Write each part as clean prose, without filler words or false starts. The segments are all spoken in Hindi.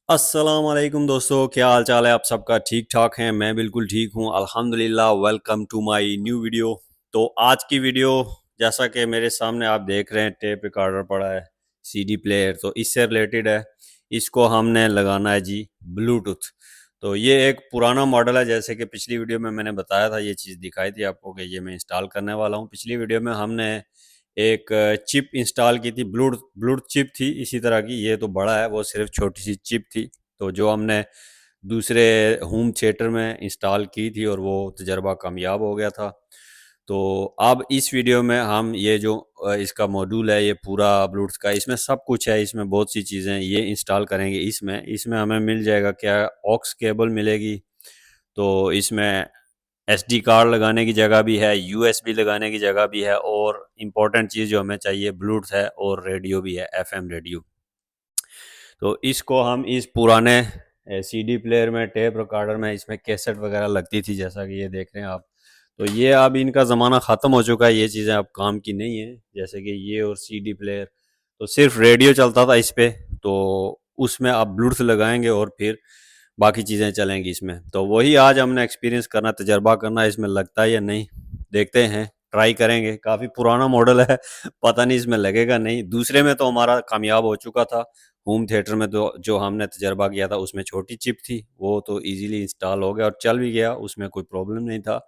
अस्सलाम वालेकुम दोस्तों, क्या हाल चाल है आप सबका? ठीक ठाक हैं? मैं बिल्कुल ठीक हूँ अल्हम्दुलिल्लाह। Welcome to my new video. तो आज की वीडियो, जैसा कि मेरे सामने आप देख रहे हैं, टेप रिकॉर्डर पड़ा है, सीडी प्लेयर, तो इससे रिलेटेड है। इसको हमने लगाना है जी ब्लूटूथ। तो ये एक पुराना मॉडल है, जैसे कि पिछली वीडियो में मैंने बताया था, ये चीज़ दिखाई थी आपको कि ये मैं इंस्टॉल करने वाला हूँ। पिछली वीडियो में हमने एक चिप इंस्टॉल की थी, ब्लूटूथ चिप थी इसी तरह की। ये तो बड़ा है, वो सिर्फ छोटी सी चिप थी। तो जो हमने दूसरे होम थिएटर में इंस्टॉल की थी और वो तजर्बा कामयाब हो गया था। तो अब इस वीडियो में हम ये जो इसका मॉड्यूल है, ये पूरा ब्लूटूथ का, इसमें सब कुछ है, इसमें बहुत सी चीज़ें ये इंस्टॉल करेंगे। इसमें इसमें हमें मिल जाएगा क्या, ऑक्स केबल मिलेगी। तो इसमें एसडी कार्ड लगाने की जगह भी है, यूएसबी लगाने की जगह भी है, और इम्पोर्टेंट चीज़ जो हमें चाहिए ब्लूटूथ है, और रेडियो भी है, एफएम रेडियो। तो इसको हम इस पुराने सीडी प्लेयर में, टेप रिकॉर्डर में, इसमें कैसेट वगैरह लगती थी, जैसा कि ये देख रहे हैं आप। तो ये अब इनका ज़माना ख़त्म हो चुका है, ये चीज़ें अब काम की नहीं है। जैसे कि ये और सीडी प्लेयर, तो सिर्फ रेडियो चलता था इस पे। तो उसमें आप ब्लूटूथ लगाएंगे और फिर बाकी चीज़ें चलेंगी इसमें। तो वही आज हमने एक्सपीरियंस करना, तजर्बा करना, इसमें लगता है या नहीं, देखते हैं, ट्राई करेंगे। काफ़ी पुराना मॉडल है, पता नहीं इसमें लगेगा नहीं। दूसरे में तो हमारा कामयाब हो चुका था, होम थिएटर में। तो जो हमने तजर्बा किया था उसमें छोटी चिप थी, वो तो इजीली इंस्टॉल हो गया और चल भी गया, उसमें कोई प्रॉब्लम नहीं था।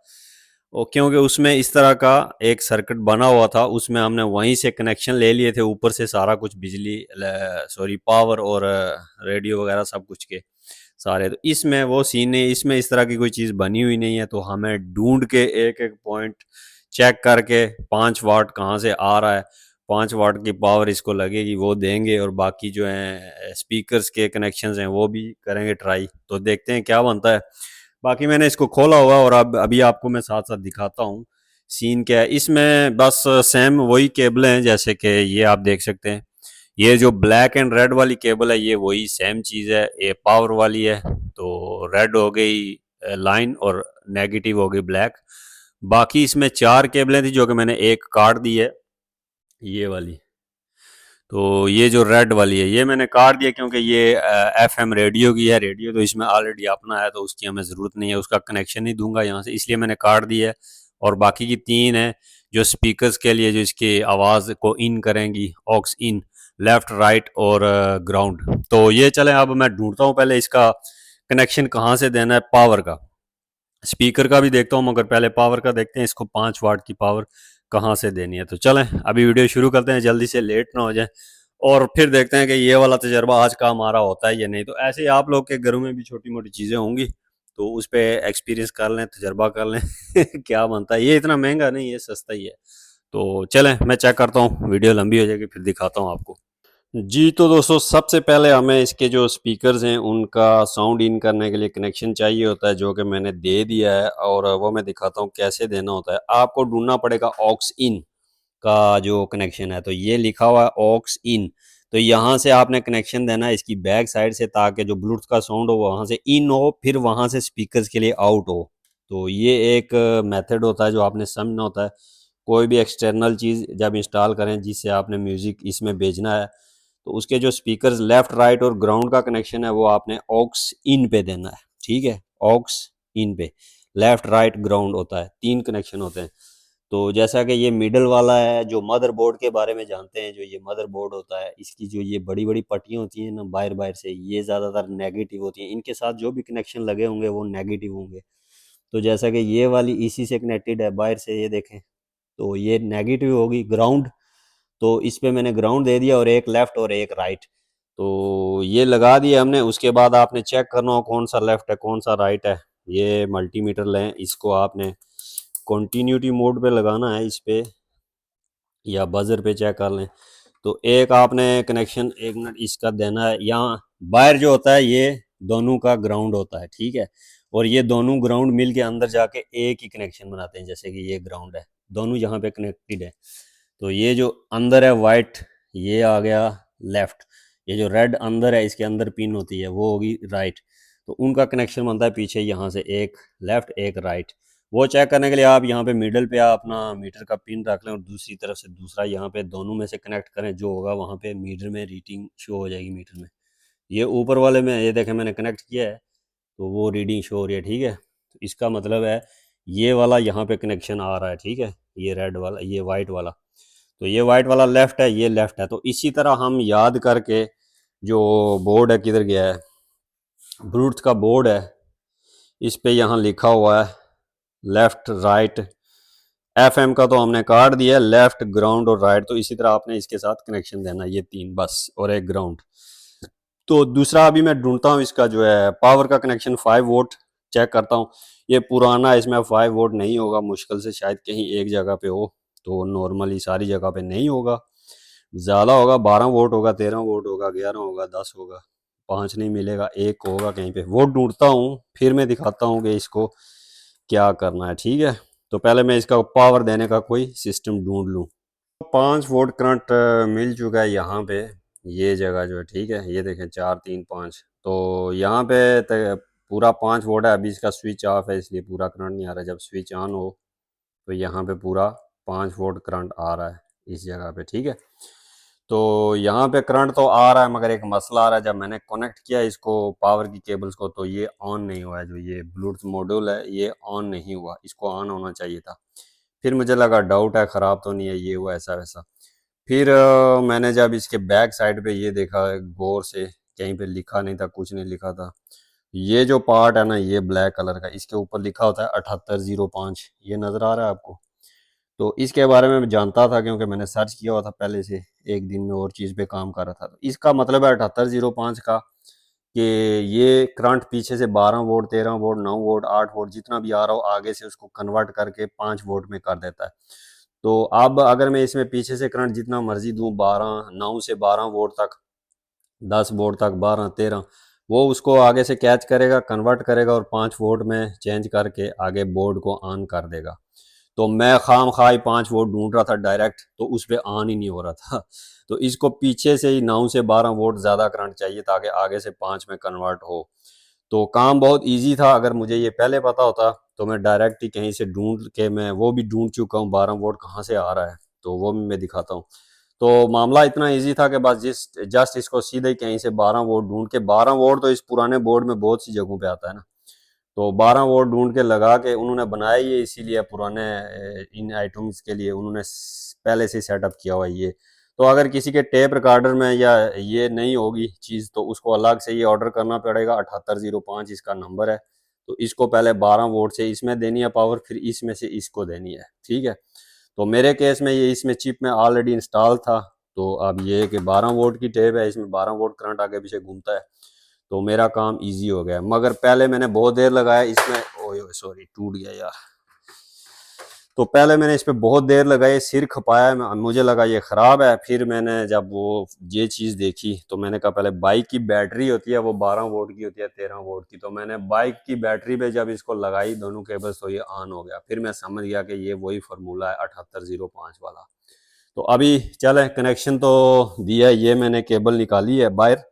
और क्योंकि उसमें इस तरह का एक सर्किट बना हुआ था, उसमें हमने वहीं से कनेक्शन ले लिए थे, ऊपर से सारा कुछ बिजली, सॉरी, पावर और रेडियो वगैरह सब कुछ के सारे। तो इसमें वो सीन नहीं, इसमें इस तरह की कोई चीज़ बनी हुई नहीं है। तो हमें ढूंढ के एक एक पॉइंट चेक करके 5 वाट कहाँ से आ रहा है, 5 वाट की पावर इसको लगेगी, वो देंगे। और बाकी जो है स्पीकर्स के कनेक्शंस हैं वो भी करेंगे ट्राई। तो देखते हैं क्या बनता है। बाकी मैंने इसको खोला हुआ और अब अभी आपको मैं साथ साथ दिखाता हूँ सीन क्या है इसमें। बस सेम वही केबल हैं, जैसे कि ये आप देख सकते हैं। ये जो ब्लैक एंड रेड वाली केबल है, ये वही सेम चीज़ है, ये पावर वाली है। तो रेड हो गई लाइन और नेगेटिव हो गई ब्लैक। बाकी इसमें 4 केबलें थी जो कि मैंने एक काट दी है, ये वाली। तो ये जो रेड वाली है ये मैंने काट दिया, क्योंकि ये एफएम रेडियो की है। रेडियो तो इसमें ऑलरेडी अपना है, तो उसकी हमें ज़रूरत नहीं है, उसका कनेक्शन ही दूंगा यहाँ से, इसलिए मैंने काट दी है। और बाकी की 3 है जो स्पीकर्स के लिए, जो इसकी आवाज़ को इन करेंगी, ऑक्स इन, लेफ्ट राइट और ग्राउंड। तो ये चलें, अब मैं ढूंढता हूँ पहले इसका कनेक्शन कहाँ से देना है पावर का। स्पीकर का भी देखता हूँ, मगर पहले पावर का देखते हैं, इसको 5 वाट की पावर कहाँ से देनी है। तो चलें अभी वीडियो शुरू करते हैं, जल्दी से, लेट ना हो जाए। और फिर देखते हैं कि ये वाला तजर्बा आज का हमारा होता है या नहीं। तो ऐसे ही आप लोग के घरों में भी छोटी मोटी चीज़ें होंगी, तो उस पर एक्सपीरियंस कर लें, तजर्बा कर लें क्या बनता है। ये इतना महंगा नहीं है, सस्ता ही है। तो चलें मैं चेक करता हूँ, वीडियो लंबी हो जाएगी, फिर दिखाता हूँ आपको। जी, तो दोस्तों सबसे पहले हमें इसके जो स्पीकर्स हैं उनका साउंड इन करने के लिए कनेक्शन चाहिए होता है, जो कि मैंने दे दिया है, और वो मैं दिखाता हूँ कैसे देना होता है। आपको ढूंढना पड़ेगा ऑक्स इन का जो कनेक्शन है। तो ये लिखा हुआ है ऑक्स इन, तो यहाँ से आपने कनेक्शन देना है इसकी बैक साइड से, ताकि जो ब्लूटूथ का साउंड हो वहाँ से इन हो, फिर वहाँ से स्पीकर्स के लिए आउट हो। तो ये एक मेथड होता है जो आपने समझना होता है। कोई भी एक्सटर्नल चीज़ जब इंस्टॉल करें जिससे आपने म्यूज़िक इसमें भेजना है, तो उसके जो स्पीकर्स लेफ्ट राइट और ग्राउंड का कनेक्शन है वो आपने ऑक्स इन पे देना है। ठीक है, ऑक्स इन पे लेफ्ट राइट ग्राउंड होता है, 3 कनेक्शन होते हैं। तो जैसा कि ये मिडल वाला है, जो मदरबोर्ड के बारे में जानते हैं, जो ये मदरबोर्ड होता है, इसकी जो ये बड़ी बड़ी पट्टियाँ होती हैं ना बाहर बाहर से, ये ज़्यादातर नेगेटिव होती हैं। इनके साथ जो भी कनेक्शन लगे होंगे वो नेगेटिव होंगे। तो जैसा कि ये वाली इसी से कनेक्टेड है बाहर से, ये देखें, तो ये नेगेटिव होगी ग्राउंड। तो इस पे मैंने ग्राउंड दे दिया, और एक लेफ्ट और एक राइट। तो ये लगा दिया हमने। उसके बाद आपने चेक करना हो कौन सा लेफ्ट है कौन सा राइट है। ये मल्टीमीटर लें, इसको आपने कॉन्टीन्यूटी मोड पे लगाना है इस पे, या बजर पे चेक कर लें। तो एक आपने कनेक्शन, एक मिनट, इसका देना है यहाँ बाहर जो होता है, ये दोनों का ग्राउंड होता है। ठीक है, और ये दोनों ग्राउंड मिल के अंदर जाके एक ही कनेक्शन बनाते हैं। जैसे कि ये ग्राउंड है, दोनों यहाँ पे कनेक्टेड है। तो ये जो अंदर है वाइट, ये आ गया लेफ्ट। ये जो रेड अंदर है, इसके अंदर पिन होती है, वो होगी राइट। तो उनका कनेक्शन बनता है पीछे, यहाँ से एक लेफ्ट एक राइट। वो चेक करने के लिए आप यहाँ पे मिडल पे आप अपना मीटर का पिन रख लें, और दूसरी तरफ से दूसरा यहाँ पे, दोनों में से कनेक्ट करें, जो होगा वहाँ पे मीटर में रीडिंग शो हो जाएगी मीटर में। ये ऊपर वाले में ये देखें मैंने कनेक्ट किया है तो वो रीडिंग शो हो रही है, ठीक है। तो इसका मतलब है ये वाला यहाँ पे कनेक्शन आ रहा है, ठीक है। ये रेड वाला, ये वाइट वाला, तो ये वाइट वाला लेफ़्ट है, ये लेफ़्ट है। तो इसी तरह हम याद करके, जो बोर्ड है किधर गया है, ब्रूट का बोर्ड है, इस पे यहाँ लिखा हुआ है लेफ़्ट राइट। एफएम का तो हमने काट दिया, लेफ़्ट ग्राउंड और राइट, तो इसी तरह आपने इसके साथ कनेक्शन देना, ये 3 बस और एक ग्राउंड। तो दूसरा अभी मैं ढूंढता हूँ इसका जो है पावर का कनेक्शन, 5 वोल्ट चेक करता हूँ। ये पुराना, इसमें 5 वोल्ट नहीं होगा, मुश्किल से शायद कहीं एक जगह पे हो, तो नॉर्मली सारी जगह पे नहीं होगा, ज़्यादा होगा, 12 वोल्ट होगा, 13 वोल्ट होगा, 11 होगा, 10 होगा, 5 नहीं मिलेगा, एक होगा कहीं पे। वो ढूंढता हूँ, फिर मैं दिखाता हूँ कि इसको क्या करना है, ठीक है। तो पहले मैं इसका पावर देने का कोई सिस्टम ढूंढ लूँ। 5 वोल्ट करंट मिल चुका है यहाँ पे, ये जगह जो है, ठीक है। ये देखें 4 3 5, तो यहाँ पे पूरा 5 वोल्ट है। अभी इसका स्विच ऑफ है इसलिए पूरा करंट नहीं आ रहा। जब स्विच ऑन हो तो यहाँ पे पूरा 5 वोल्ट करंट आ रहा है इस जगह पे, ठीक है। तो यहाँ पे करंट तो आ रहा है, मगर एक मसला आ रहा है। जब मैंने कनेक्ट किया इसको पावर की केबल्स को, तो ये ऑन नहीं हुआ है। जो ये ब्लूटूथ मॉड्यूल है ये ऑन नहीं हुआ, इसको ऑन होना चाहिए था। फिर मुझे लगा डाउट है, ख़राब तो नहीं है, ये हुआ ऐसा वैसा। फिर मैंने जब इसके बैक साइड पे ये देखा गौर से, कहीं पे लिखा नहीं था, कुछ नहीं लिखा था। ये जो पार्ट है ना, ये ब्लैक कलर का, इसके ऊपर लिखा होता है 7805, ये नज़र आ रहा है आपको। तो इसके बारे में मैं जानता था क्योंकि मैंने सर्च किया हुआ था पहले से, एक दिन में और चीज़ पे काम कर रहा था। तो इसका मतलब है 7805 का, कि ये करंट पीछे से 12 वोल्ट, 13 वोल्ट, 9 वोल्ट, 8 वोल्ट जितना भी आ रहा हो, आगे से उसको कन्वर्ट करके 5 वोल्ट में कर देता है। तो अब अगर मैं इसमें पीछे से करंट जितना मर्जी दूं, 12, 9 से 12 वोल्ट तक, 10 वोल्ट तक, 12, 13, वो उसको आगे से कैच करेगा, कन्वर्ट करेगा और 5 वोल्ट में चेंज करके आगे बोर्ड को ऑन कर देगा। तो मैं खाम खाई 5 वोल्ट ढूंढ रहा था डायरेक्ट, तो उस पर ऑन ही नहीं हो रहा था। तो इसको पीछे से ही 9 से 12 वोल्ट ज़्यादा करंट चाहिए ताकि आगे से 5 में कन्वर्ट हो। तो काम बहुत इजी था। अगर मुझे ये पहले पता होता तो मैं डायरेक्ट ही कहीं से ढूंढ के, मैं वो भी ढूंढ चुका हूँ 12 वोल्ट कहाँ से आ रहा है, तो वो भी मैं दिखाता हूँ। तो मामला इतना इजी था कि बस जस्ट इसको सीधे ही कहीं से 12 वोल्ट ढूंढ के, 12 वोल्ट तो इस पुराने बोर्ड में बहुत सी जगहों पे आता है ना, तो 12 वोल्ट ढूंढ के लगा के उन्होंने बनाया ये इसीलिए पुराने इन आइटम्स के लिए उन्होंने पहले से सेटअप किया हुआ है ये। तो अगर किसी के टेप रिकॉर्डर में या ये नहीं होगी चीज़, तो उसको अलग से ये ऑर्डर करना पड़ेगा। 7805 इसका नंबर है। तो इसको पहले 12 वोल्ट से इसमें देनी है पावर, फिर इसमें से इसको देनी है, ठीक है। तो मेरे केस में ये इसमें चिप में ऑलरेडी इंस्टॉल था। तो अब ये कि 12 वोल्ट की टेप है, इसमें 12 वोल्ट करंट आगे पीछे घूमता है, तो मेरा काम इजी हो गया। मगर पहले मैंने बहुत देर लगाया इसमें, ओए सॉरी टूट गया यार। तो पहले मैंने इस पे बहुत देर लगाई, सिर खपाया, मुझे लगा ये ख़राब है। फिर मैंने जब वो ये चीज़ देखी तो मैंने कहा पहले बाइक की बैटरी होती है वो 12 वोल्ट की होती है, 13 वोल्ट की। तो मैंने बाइक की बैटरी पे जब इसको लगाई दोनों केबल्स, तो ये ऑन हो गया। फिर मैं समझ गया कि ये वही फार्मूला है 7805 वाला। तो अभी चले, कनेक्शन तो दिया है, ये मैंने केबल निकाली है बाहर,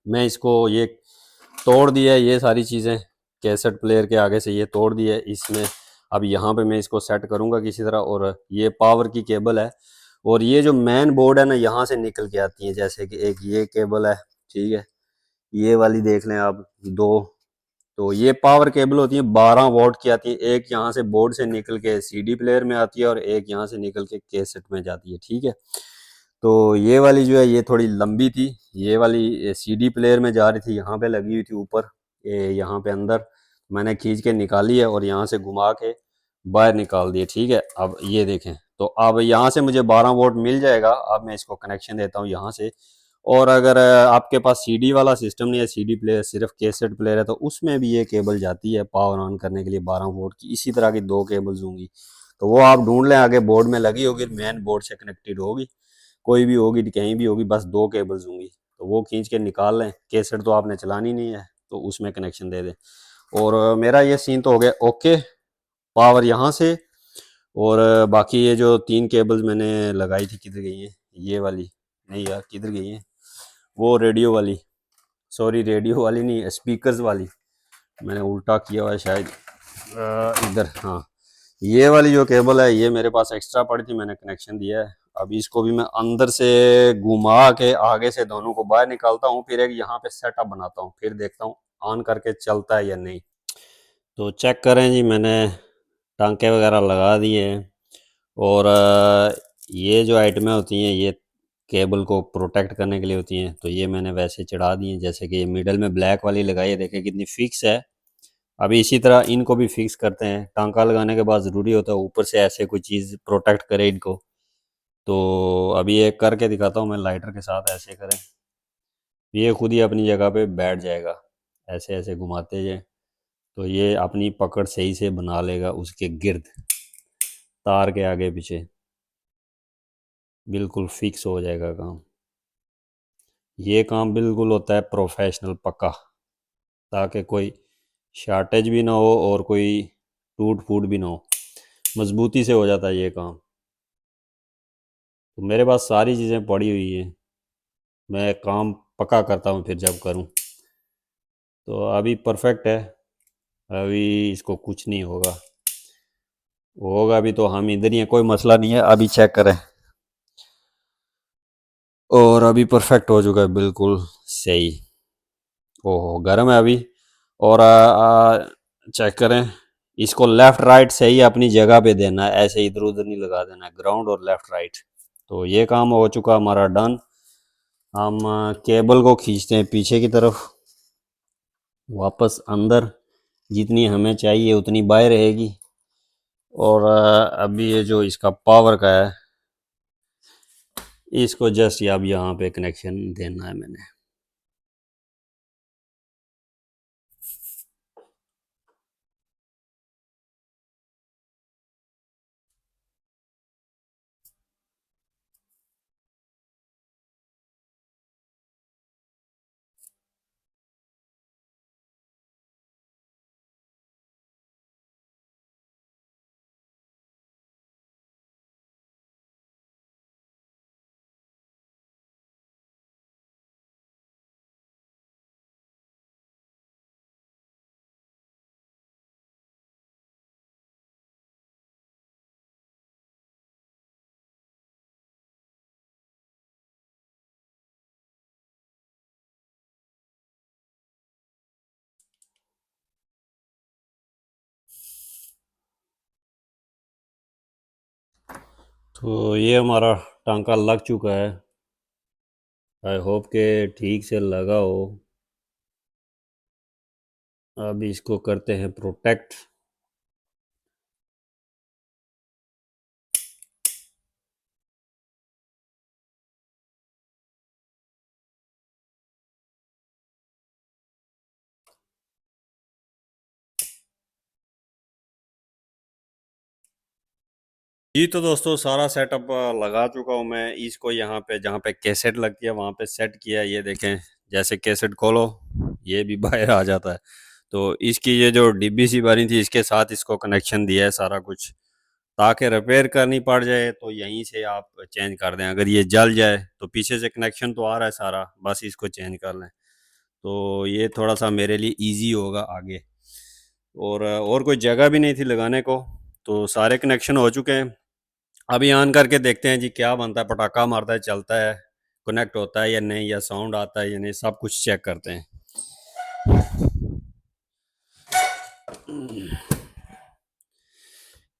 मैं इसको ये तोड़ दिया है, ये सारी चीज़ें कैसेट प्लेयर के आगे से ये तोड़ दिया है इसमें। अब यहाँ पे मैं इसको सेट करूँगा किसी तरह। और ये पावर की केबल है, और ये जो मेन बोर्ड है ना, यहाँ से निकल के आती है। जैसे कि एक ये केबल है, ठीक है, ये वाली देख लें आप, दो। तो ये पावर केबल होती है, 12 वोल्ट की आती है। एक यहाँ से बोर्ड से निकल के सीडी प्लेयर में आती है और एक यहाँ से निकल के कैसेट में जाती है, ठीक है। तो ये वाली जो है ये थोड़ी लंबी थी, ये वाली सीडी प्लेयर में जा रही थी, यहाँ पे लगी हुई थी ऊपर, यहाँ पे अंदर मैंने खींच के निकाली है और यहाँ से घुमा के बाहर निकाल दिए, ठीक है। अब ये देखें, तो अब यहाँ से मुझे 12 वोल्ट मिल जाएगा। अब मैं इसको कनेक्शन देता हूँ यहाँ से। और अगर आपके पास सीडी वाला सिस्टम नहीं है, सीडी प्लेयर सिर्फ कैसेट प्लेयर है, तो उसमें भी ये केबल जाती है पावर ऑन करने के लिए 12 वोल्ट की। इसी तरह की 2 केबल्स होंगी, तो वो आप ढूंढ लें, आगे बोर्ड में लगी होगी, मेन बोर्ड से कनेक्टेड होगी, कोई भी होगी कहीं भी होगी, बस 2 केबल्स होंगी। तो वो खींच के निकाल लें, कैसेट तो आपने चलानी नहीं है, तो उसमें कनेक्शन दे दें। और मेरा ये सीन तो हो गया ओके, पावर यहाँ से। और बाकी ये जो 3 केबल्स मैंने लगाई थी किधर गई हैं, ये वाली नहीं यार, किधर गई हैं, वो रेडियो वाली, सॉरी रेडियो वाली नहीं, स्पीकर्स वाली, मैंने उल्टा किया हुआ है शायद, इधर, हाँ। ये वाली जो केबल है ये मेरे पास एक्स्ट्रा पड़ी थी, मैंने कनेक्शन दिया है। अब इसको भी मैं अंदर से घुमा के आगे से दोनों को बाहर निकालता हूँ, फिर एक यहाँ पे सेटअप बनाता हूँ, फिर देखता हूँ ऑन करके चलता है या नहीं। तो चेक करें जी, मैंने टांके वगैरह लगा दिए हैं। और ये जो आइटमें होती हैं ये केबल को प्रोटेक्ट करने के लिए होती हैं, तो ये मैंने वैसे चढ़ा दी हैं। जैसे कि ये मिडल में ब्लैक वाली लगाई है, देखें कितनी फिक्स है। अभी इसी तरह इनको भी फिक्स करते हैं। टांका लगाने के बाद ज़रूरी होता है ऊपर से ऐसे कोई चीज़ प्रोटेक्ट करे इनको। तो अभी ये करके दिखाता हूँ मैं लाइटर के साथ। ऐसे करें, ये खुद ही अपनी जगह पे बैठ जाएगा। ऐसे ऐसे घुमाते जाए तो ये अपनी पकड़ सही से बना लेगा उसके गिर्द, तार के आगे पीछे बिल्कुल फिक्स हो जाएगा काम। ये काम बिल्कुल होता है प्रोफेशनल पक्का, ताकि कोई शार्टेज भी ना हो और कोई टूट फूट भी ना हो, मजबूती से हो जाता है ये काम। तो मेरे पास सारी चीज़ें पड़ी हुई हैं, मैं काम पक्का करता हूँ फिर जब करूँ। तो अभी परफेक्ट है, अभी इसको कुछ नहीं होगा। होगा भी तो हम इधर ही हैं, कोई मसला नहीं है। अभी चेक करें, और अभी परफेक्ट हो चुका है बिल्कुल सही। ओहो गर्म है अभी। और चेक करें, इसको लेफ़्ट राइट सही अपनी जगह पे देना है, ऐसे इधर उधर नहीं लगा देना है, ग्राउंड और लेफ़्ट राइट। तो ये काम हो चुका हमारा डन। हम केबल को खींचते हैं पीछे की तरफ, वापस अंदर, जितनी हमें चाहिए उतनी बाहर रहेगी। और अभी ये जो इसका पावर का है, इसको जस्ट अब यहाँ पे कनेक्शन देना है मैंने। तो ये हमारा टांका लग चुका है। आई होप के ठीक से लगा हो। अब इसको करते हैं प्रोटेक्ट। जी तो दोस्तों सारा सेटअप लगा चुका हूँ मैं। इसको यहाँ पे जहाँ पे कैसेट लगती है वहाँ पे सेट किया है। ये देखें, जैसे कैसेट खोलो ये भी बाहर आ जाता है। तो इसकी ये जो डिब्बी सी बनी थी इसके साथ इसको कनेक्शन दिया है सारा कुछ, ताकि रिपेयर करनी पड़ जाए तो यहीं से आप चेंज कर दें। अगर ये जल जाए तो पीछे से कनेक्शन तो आ रहा है सारा, बस इसको चेंज कर लें तो ये थोड़ा सा मेरे लिए ईजी होगा आगे। और कोई जगह भी नहीं थी लगाने को, तो सारे कनेक्शन हो चुके हैं। अभी ऑन करके देखते हैं जी क्या बनता है। पटाखा मारता है, चलता है, कनेक्ट होता है या नहीं, या साउंड आता है या नहीं, सब कुछ चेक करते हैं।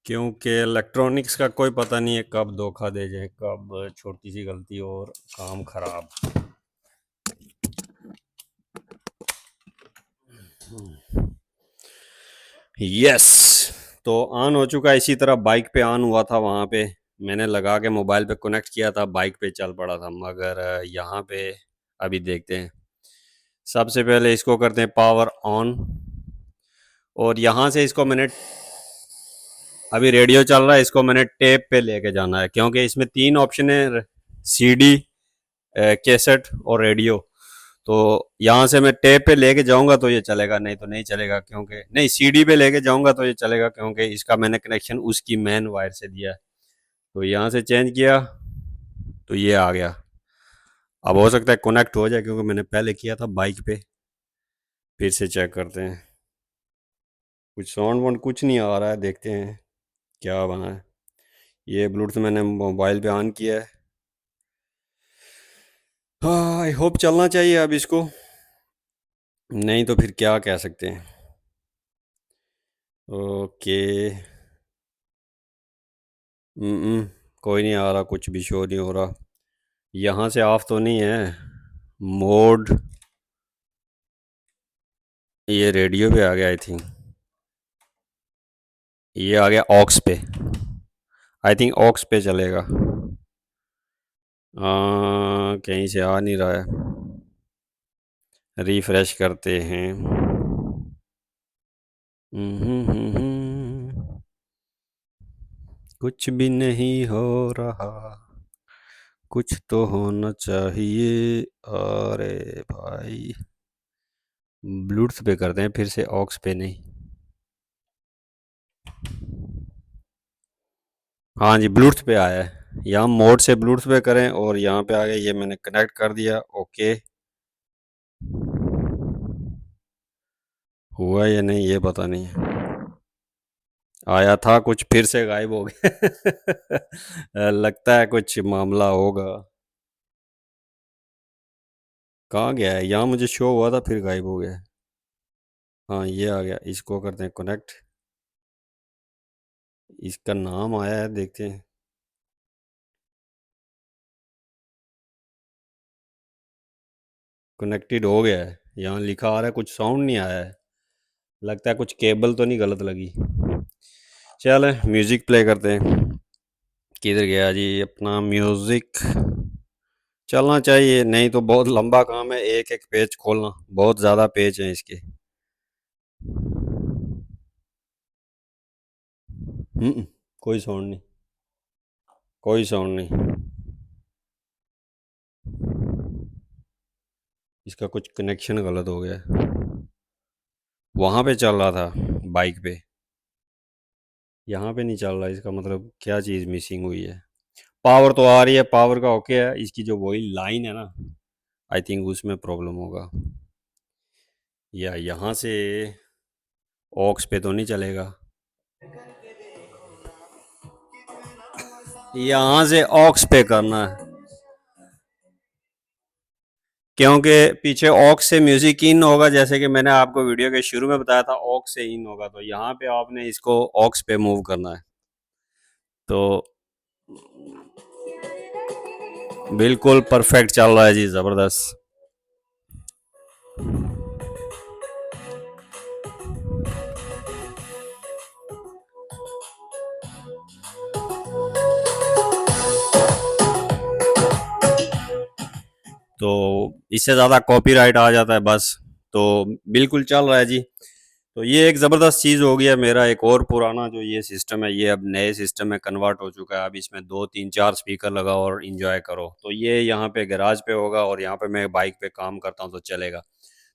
क्योंकि इलेक्ट्रॉनिक्स का कोई पता नहीं है कब धोखा दे जाए, कब छोटी सी गलती और काम खराब। यस, तो ऑन हो चुका है। इसी तरह बाइक पे ऑन हुआ था, वहाँ पे मैंने लगा के मोबाइल पे कनेक्ट किया था, बाइक पे चल पड़ा था। मगर यहाँ पे अभी देखते हैं। सबसे पहले इसको करते हैं पावर ऑन, और यहाँ से इसको मैंने, अभी रेडियो चल रहा है, इसको मैंने टेप पे लेके जाना है क्योंकि इसमें तीन ऑप्शन है, सीडी, कैसेट और रेडियो। तो यहाँ से मैं टेप पे लेके जाऊंगा तो ये चलेगा, नहीं तो नहीं चलेगा। क्योंकि नहीं, सीडी पे लेके जाऊंगा तो ये चलेगा क्योंकि इसका मैंने कनेक्शन उसकी मेन वायर से दिया है। तो यहाँ से चेंज किया तो ये आ गया। अब हो सकता है कनेक्ट हो जाए क्योंकि मैंने पहले किया था बाइक पे। फिर से चेक करते हैं, कुछ साउंड वाउंड कुछ नहीं आ रहा है, देखते हैं क्या बना है। ये ब्लूटूथ मैंने मोबाइल पे ऑन किया है। हाँ, आई होप चलना चाहिए अब इसको, नहीं तो फिर क्या कह सकते हैं। ओके। कोई नहीं आ रहा, कुछ भी शो नहीं हो रहा। यहाँ से ऑफ तो नहीं है मोड। ये रेडियो पे आ गया आई थिंक। ये आ गया ऑक्स पे। आई थिंक ऑक्स पे चलेगा। कहीं से आ नहीं रहा है। रिफ्रेश करते हैं। कुछ भी नहीं हो रहा, कुछ तो होना चाहिए। अरे भाई, ब्लूटूथ पे करते हैं फिर से, ऑक्स पे नहीं। हाँ जी, ब्लूटूथ पे आया है। यहाँ मोड से ब्लूटूथ पे करें और यहाँ पे आ गया, ये मैंने कनेक्ट कर दिया। ओके, हुआ या नहीं ये पता नहीं है। आया था कुछ, फिर से गायब हो गया। लगता है कुछ मामला होगा। कहाँ गया है? यहाँ मुझे शो हुआ था फिर गायब हो गया। हाँ, ये आ गया, इसको करते हैं कनेक्ट। इसका नाम आया है, देखते हैं। कनेक्टेड हो गया है, यहाँ लिखा आ रहा है, कुछ साउंड नहीं आया है। लगता है कुछ केबल तो नहीं गलत लगी। चल म्यूज़िक प्ले करते हैं। किधर गया जी अपना म्यूज़िक? चलना चाहिए, नहीं तो बहुत लंबा काम है एक एक पेज खोलना, बहुत ज़्यादा पेज हैं इसके। कोई साउंड नहीं, कोई साउंड नहीं। इसका कुछ कनेक्शन गलत हो गया है। वहाँ पे चल रहा था बाइक पे, यहाँ पे नहीं चल रहा। इसका मतलब क्या चीज़ मिसिंग हुई है? पावर तो आ रही है, पावर का ओके है, इसकी जो वही लाइन है ना, आई थिंक उसमें प्रॉब्लम होगा। या यहाँ से ऑक्स पे तो नहीं चलेगा। यहाँ से ऑक्स पे करना है, क्योंकि पीछे ऑक्स से म्यूजिक इन होगा, जैसे कि मैंने आपको वीडियो के शुरू में बताया था, ऑक्स से इन होगा, तो यहाँ पे आपने इसको ऑक्स पे मूव करना है। तो बिल्कुल परफेक्ट चल रहा है जी, ज़बरदस्त। तो इससे ज़्यादा कॉपीराइट आ जाता है बस। तो बिल्कुल चल रहा है जी। तो ये एक ज़बरदस्त चीज़ हो गया। मेरा एक और पुराना जो ये सिस्टम है, ये अब नए सिस्टम में कन्वर्ट हो चुका है। अब इसमें 2 3 4 स्पीकर लगाओ और इंजॉय करो। तो ये यहाँ पे गैराज पे होगा और यहाँ पे मैं बाइक पे काम करता हूँ तो चलेगा।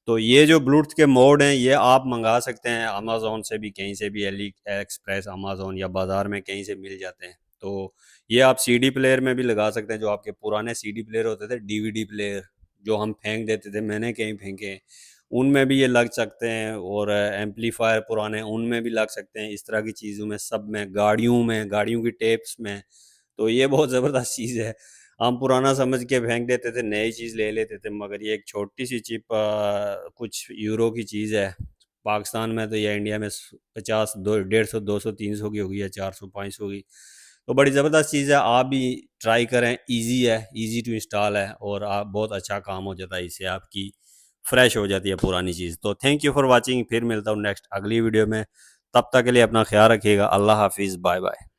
तो ये जो ब्लूटूथ के मोड हैं, ये आप मंगा सकते हैं अमेज़ोन से भी, कहीं से भी, एली एक्सप्रेस, अमेज़ोन या बाज़ार में कहीं से मिल जाते हैं। तो ये आप सीडी प्लेयर में भी लगा सकते हैं। जो आपके पुराने सीडी प्लेयर होते थे, डीवीडी प्लेयर जो हम फेंक देते थे, मैंने कहीं फेंके हैं, उनमें भी ये लग सकते हैं। और एम्पलीफायर पुराने, उनमें भी लग सकते हैं। इस तरह की चीज़ों में, सब में, गाड़ियों में, गाड़ियों की टेप्स में। तो ये बहुत ज़बरदस्त चीज़ है। हम पुराना समझ के फेंक देते थे, नई चीज़ ले लेते थे, मगर ये एक छोटी सी चिप कुछ यूरो की चीज़ है। पाकिस्तान में तो या इंडिया में 50, 150, 200, 300 की होगी, या 400, 500 की। तो बड़ी ज़बरदस्त चीज़ है, आप भी ट्राई करें। इजी है, इजी टू इंस्टॉल है, और आप बहुत अच्छा काम हो जाता है इससे, आपकी फ्रेश हो जाती है पुरानी चीज़। तो थैंक यू फॉर वाचिंग। फिर मिलता हूँ नेक्स्ट अगली वीडियो में। तब तक के लिए अपना ख्याल रखिएगा। अल्लाह हाफिज़, बाय बाय।